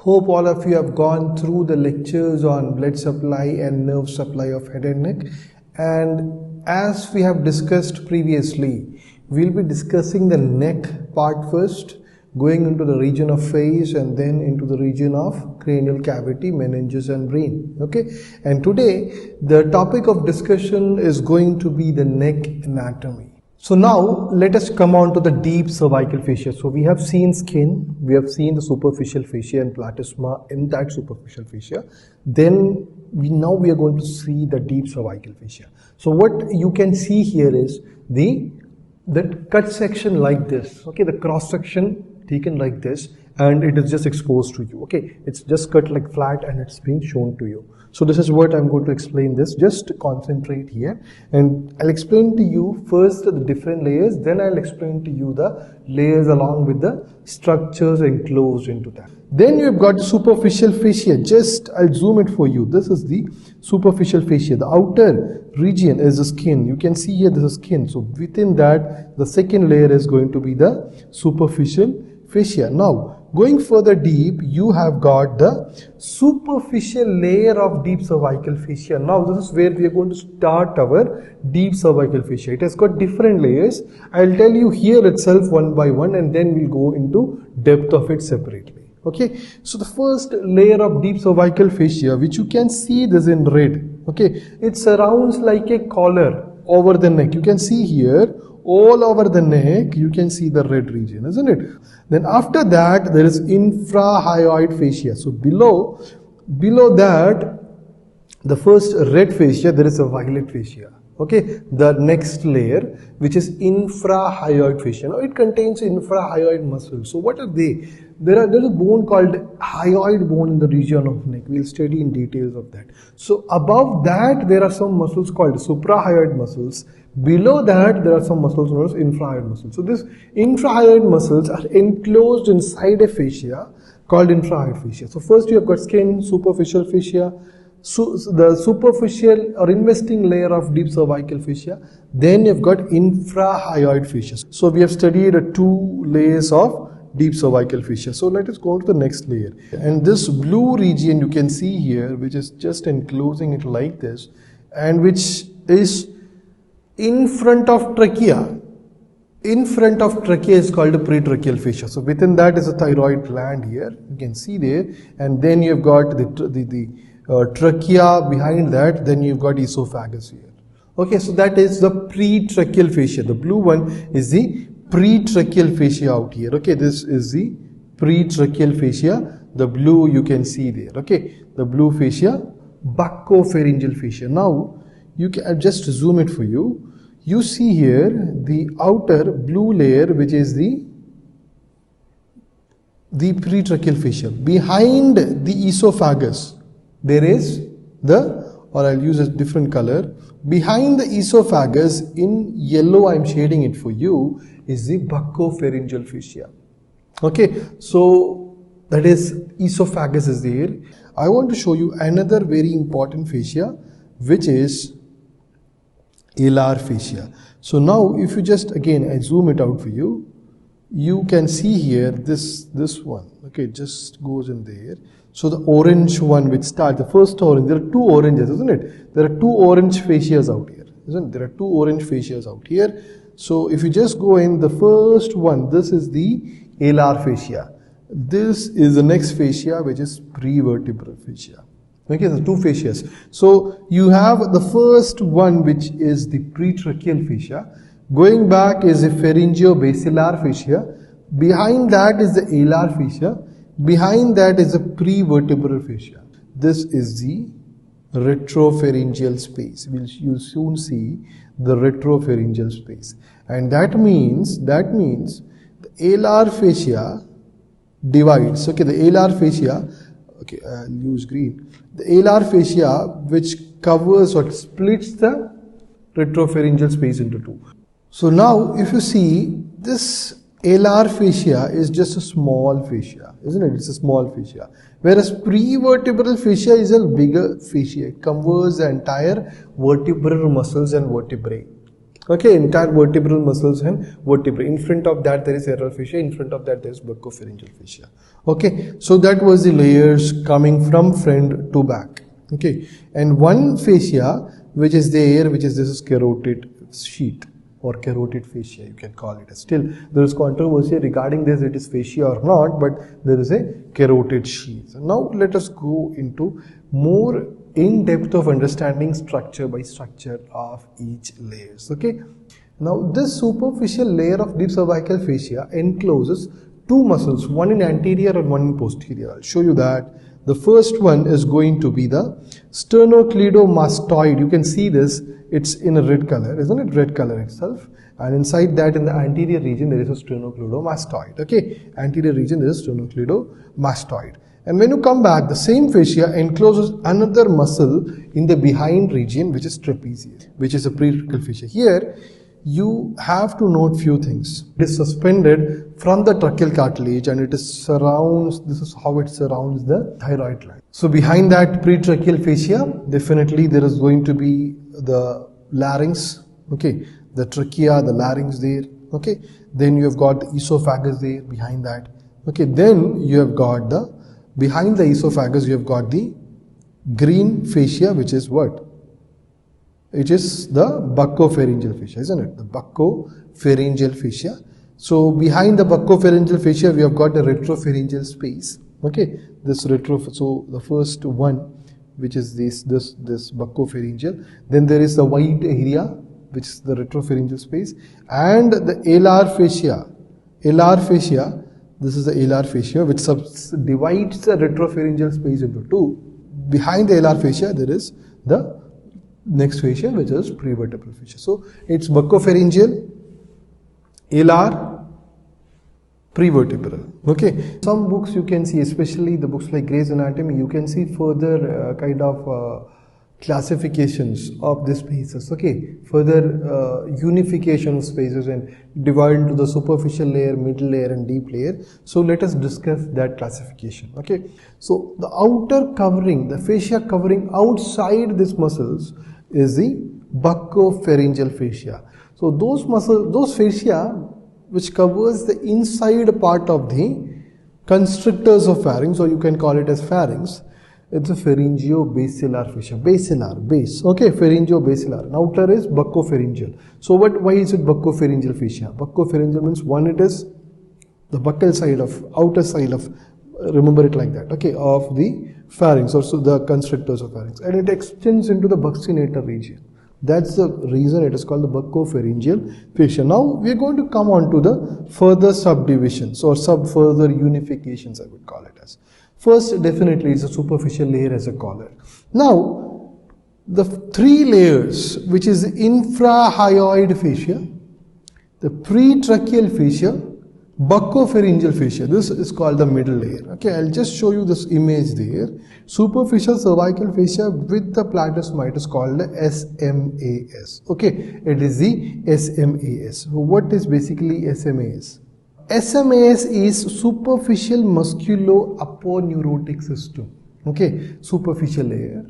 Hope all of you have gone through the lectures on blood supply and nerve supply of head and neck. And as we have discussed previously, we'll be discussing the neck part first, going into the region of face and then into the region of cranial cavity, meninges and brain. Okay, and today the topic of discussion is going to be the neck anatomy. So now let us come on to the deep cervical fascia. So we have seen skin, we have seen the superficial fascia and platysma in that superficial fascia. Then now we are going to see the deep cervical fascia. So what you can see here is that cut section like this. Okay, the cross section taken like this, and it is just exposed to you. Okay, it's just cut like flat and it's being shown to you. So this is what I'm going to explain this. Just concentrate here and I'll explain to you first the different layers, then I'll explain to you the layers along with the structures enclosed into that. Then you've got superficial fascia. Just I'll zoom it for you. This is the superficial fascia. The outer region is the skin. You can see here this is skin. So within that, the second layer is going to be the superficial fascia. Now going further deep, you have got the superficial layer of deep cervical fascia. Now this is where we are going to start our deep cervical fascia. It has got different layers. I'll tell you here itself one by one, and then we'll go into depth of it separately. Okay, so the first layer of deep cervical fascia, which you can see this in red. Okay, it surrounds like a collar over the neck. You can see here all over the neck, you can see the red region, isn't it? Then after that, there is infrahyoid fascia. So below that, the first red fascia, there is a violet fascia. Okay, the next layer, which is infrahyoid fascia. Now it contains infrahyoid muscles. So what are they? There's a bone called hyoid bone in the region of neck. We'll study in details of that. So above that, there are some muscles called suprahyoid muscles. Below that, there are some muscles known as infrahyoid muscles. So these infrahyoid muscles are enclosed inside a fascia called infrahyoid fascia. So first you have got skin, superficial fascia, the superficial or investing layer of deep cervical fascia. Then you've got infrahyoid fascia. So we have studied two layers of deep cervical fascia. So let us go to the next layer. And this blue region you can see here, which is just enclosing it like this, and which is in front of trachea. In front of trachea is called a pretracheal fascia. So within that is a thyroid gland here. You can see there. And then you've got the trachea behind that. Then you've got esophagus here. Okay, so that is the pretracheal fascia. The blue one is the pretracheal fascia out here. Okay, this is the pretracheal fascia. The blue you can see there. Okay, the blue fascia, buccopharyngeal fascia. Now I'll just zoom it for you. You see here the outer blue layer, which is the pretracheal fascia. Behind the esophagus, there is or I'll use a different color. Behind the esophagus, in yellow I'm shading it for you, is the buccopharyngeal fascia. Okay, so that is esophagus is there. I want to show you another very important fascia, which is alar fascia. So now if you just again I zoom it out for you, you can see here this one. Okay, it just goes in there. So the orange one which starts, the first orange, there are two oranges, isn't it? There are two orange fascias out here, isn't it? There are two orange fascias out here. So if you just go in the first one, this is the alar fascia. This is the next fascia, which is prevertebral fascia. Okay, the two fascias. So you have the first one, which is the pretracheal fascia. Going back is the pharyngeo-basilar fascia. Behind that is the alar fascia. Behind that is the prevertebral fascia. This is the retropharyngeal space. You'll soon see the retropharyngeal space. And that means the alar fascia divides. Okay, the alar fascia, okay, I'll use green. The alar fascia, which covers or splits the retropharyngeal space into two. So now if you see, this alar fascia is just a small fascia, isn't it? It's a small fascia. Whereas prevertebral fascia is a bigger fascia. It covers the entire vertebral muscles and vertebrae. Okay, entire vertebral muscles and vertebrae. In front of that there is aerial fascia, in front of that there is buccopharyngeal fascia. Okay, so that was the layers coming from front to back. Okay, and one fascia which is there, which is this is carotid sheath or carotid fascia, you can call it. Still there is controversy regarding this, it is fascia or not, but there is a carotid sheath. Now let us go into more in depth of understanding structure by structure of each layers. Okay, now this superficial layer of deep cervical fascia encloses two muscles, one in anterior and one in posterior. I'll show you that. The first one is going to be the sternocleidomastoid. You can see this, it's in a red color, isn't it? Red color itself. And inside that, in the anterior region, there is a sternocleidomastoid. Okay, anterior region, there is sternocleidomastoid. And when you come back, the same fascia encloses another muscle in the behind region, which is trapezius, which is a pretracheal fascia. Here, you have to note few things. It is suspended from the tracheal cartilage and it is surrounds, this is how it surrounds the thyroid gland. So behind that pretracheal fascia, definitely there is going to be the larynx, okay, the trachea, the larynx there, okay. Then you have got the esophagus there behind that, okay. Then you have got the, behind the esophagus you have got the green fascia, which is what? It is the buccopharyngeal fascia, isn't it? The buccopharyngeal fascia. So behind the buccopharyngeal fascia, we have got the retropharyngeal space. Okay, this so the first one, which is this buccopharyngeal. Then there is the white area, which is the retropharyngeal space, and the alar fascia. Alar fascia. This is the alar fascia, which divides the retropharyngeal space into two. Behind the alar fascia, there is the next fascia, which is prevertebral fascia. So it's buccopharyngeal, alar, prevertebral. Okay. Some books you can see, especially the books like Gray's Anatomy, you can see further kind of classifications of the spaces. Okay. Further unification of spaces and divide into the superficial layer, middle layer, and deep layer. So let us discuss that classification. Okay. So the outer covering, the fascia covering outside these muscles, is the buccopharyngeal fascia. So those muscles, those fascia which covers the inside part of the constrictors of pharynx, or you can call it as pharynx, it's a pharyngeo-basilar fascia. Basilar, base. Okay, pharyngeo-basilar. And outer is buccopharyngeal. So why is it buccopharyngeal fascia? Buccopharyngeal means one, it is the buccal side of, outer side of, remember it like that, okay, of the pharynx, also the constrictors of pharynx, and it extends into the buccinator region. That's the reason it is called the buccopharyngeal fascia. Now we are going to come on to the further subdivisions or further unifications, I would call it as. First, definitely it's a superficial layer as a collar. Now the three layers, which is the infrahyoid fascia, the pretracheal fascia, buccopharyngeal fascia. This is called the middle layer. Okay, I'll just show you this image there. Superficial cervical fascia with the platysma, it is called the SMAS. Okay, it is the SMAS. So what is basically SMAS? SMAS is superficial musculo-aponeurotic system. Okay, superficial layer.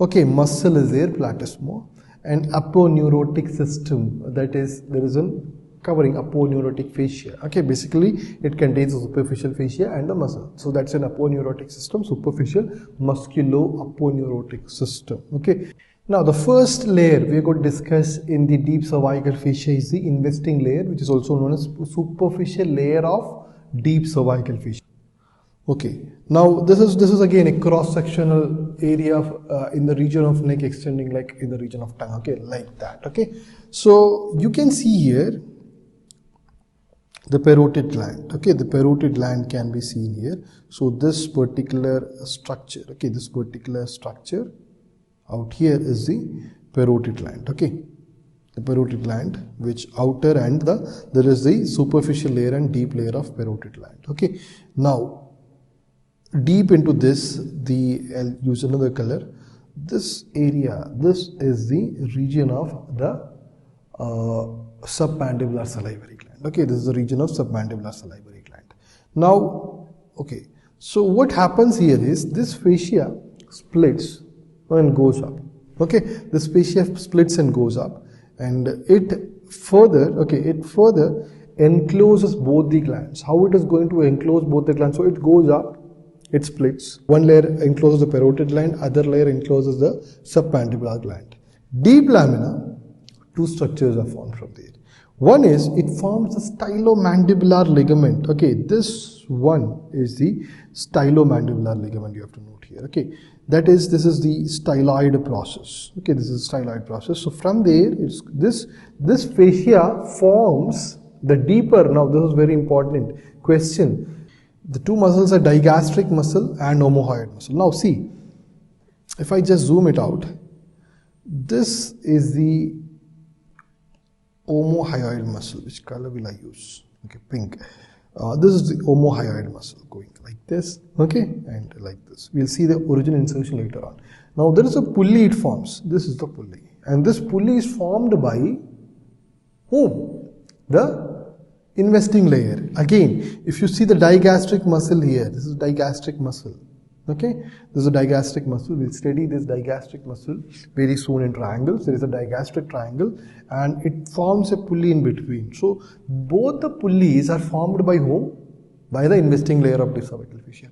Okay, muscle is there, platysma, and aponeurotic system, that is, there is an covering aponeurotic fascia. Okay, basically it contains the superficial fascia and the muscle. So that's an aponeurotic system, superficial musculo-aponeurotic system. Okay. Now the first layer we are going to discuss in the deep cervical fascia is the investing layer, which is also known as superficial layer of deep cervical fascia. Okay. Now this is again a cross-sectional area of, in the region of neck extending like in the region of tongue. Okay, like that. Okay. So you can see here the parotid gland. Okay, the parotid gland can be seen here. So this particular structure, okay, this particular structure out here is the parotid gland. Okay, the parotid gland, which outer and there is the superficial layer and deep layer of parotid gland. Okay, now deep into this, I'll use another color. This area, this is the region of the submandibular salivary gland. Okay, this is the region of submandibular salivary gland. Now, okay, so what happens here is this fascia splits and goes up. Okay, this fascia splits and goes up, and it further encloses both the glands. How it is going to enclose both the glands? So it goes up, it splits. One layer encloses the parotid gland, other layer encloses the submandibular gland. Deep lamina, two structures are formed from there. One is, it forms the stylomandibular ligament. Okay, this one is the stylomandibular ligament, you have to note here. Okay, that is, this is the styloid process. Okay, this is styloid process. So from there, it's this fascia forms the deeper. Now this is very important question. The two muscles are digastric muscle and omohyoid muscle. Now see, if I just zoom it out, this is the omohyoid muscle. Which color will I use? Okay, pink. This is the omohyoid muscle going like this, okay, and like this. We'll see the original insertion later on. Now there is a pulley it forms. This is the pulley, and this pulley is formed by whom? The investing layer. Again, if you see the digastric muscle here, this is digastric muscle. Okay, this is a digastric muscle. We'll study this digastric muscle very soon in triangles. There is a digastric triangle and it forms a pulley in between. So both the pulleys are formed by whom? By the investing layer of the cervical fascia.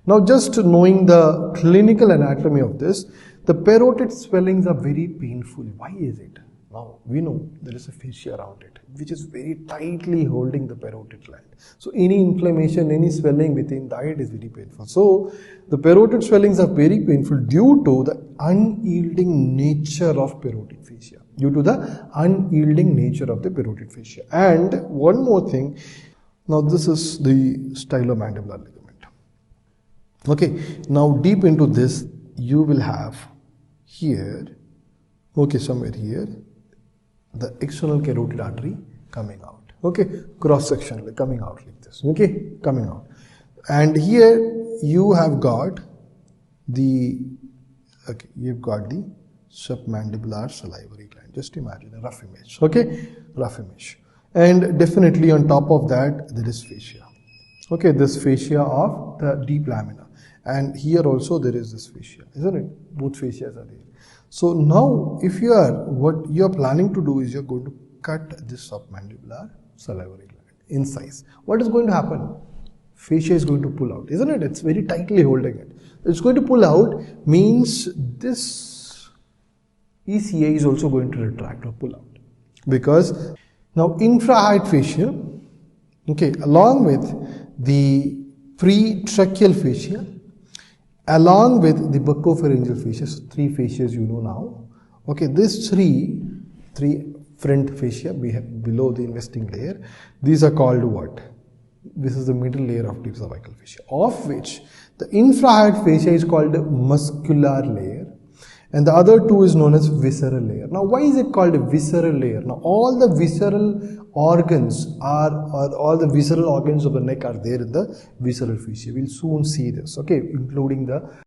Now just knowing the clinical anatomy of this, the parotid swellings are very painful. Why is it? Now we know there is a fascia around it, which is very tightly holding the parotid gland. So any inflammation, any swelling within that is very painful. So the parotid swellings are very painful due to the unyielding nature of parotid fascia. And one more thing. Now this is the stylomandibular ligament. Okay. Now deep into this, you will have here, okay, somewhere here, the external carotid artery coming out. Okay, cross sectionally coming out like this. Okay, coming out. And here you have got the submandibular salivary gland. Just imagine a rough image. Okay, rough image. And definitely on top of that there is fascia. Okay, this fascia of the deep lamina. And here also there is this fascia, isn't it? Both fascias are there. So now, what you are planning to do is you are going to cut this submandibular salivary gland in size. What is going to happen? Fascia is going to pull out, isn't it? It's very tightly holding it. It's going to pull out means this ECA is also going to retract or pull out. Because now infrahyoid fascia, okay, along with the pretracheal fascia, along with the buccopharyngeal fascia, so three fascias you know now. Okay, these three front fascia below the investing layer, these are called what? This is the middle layer of deep cervical fascia, of which the infrahyoid fascia is called the muscular layer, and the other two is known as visceral layer. Now, why is it called a visceral layer? Now, all the visceral organs all the visceral organs of the neck are there in the visceral fascia. We'll soon see this, okay, including the